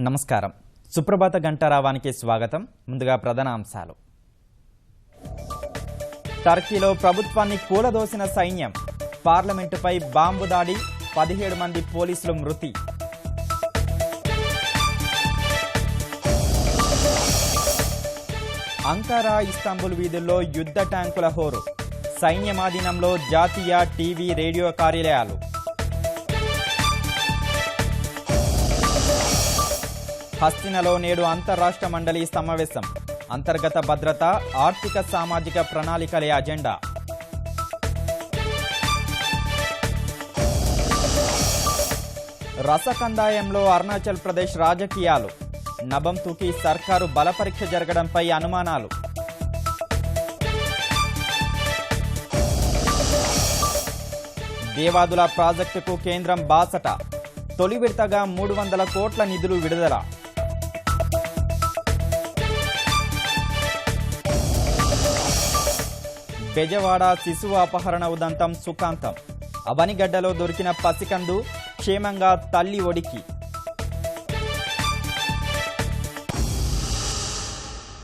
నమస్కారం. సుప్రభాత గంటారావానికి స్వాగతం. ముందుగా ప్రధాన అంశాలు. టర్కీలో ప్రభుత్వాన్ని కూలదోసిన సైన్యం, పార్లమెంటుపై బాంబు దాడి, 17 మంది పోలీసులు మృతి. అంకారా, ఇస్తాంబుల్ వీధుల్లో యుద్ధ ట్యాంకుల హోరు, సైన్యమాధీనంలో జాతీయ టీవీ రేడియో కార్యాలయాలు. హస్తినలో నేడు అంతర్రాష్ట్ర మండలి సమావేశం, అంతర్గత భద్రత, ఆర్థిక సామాజిక ప్రణాళికలే అజెండా. రసకందాయంలో అరుణాచల్ ప్రదేశ్ రాజకీయాలు, నబంతుకి సర్కారు బలపరీక్ష జరగడంపై అనుమానాలు. దేవాదుల ప్రాజెక్టుకు కేంద్రం బాసట, తొలి విడతగా 300 కోట్ల నిధులు విడుదల. బెజవాడ శిశువు అపహరణ ఉదంతం సుఖాంతం, అవనిగడ్డలో దొరికిన పసికందు క్షేమంగా తల్లి ఒడికి.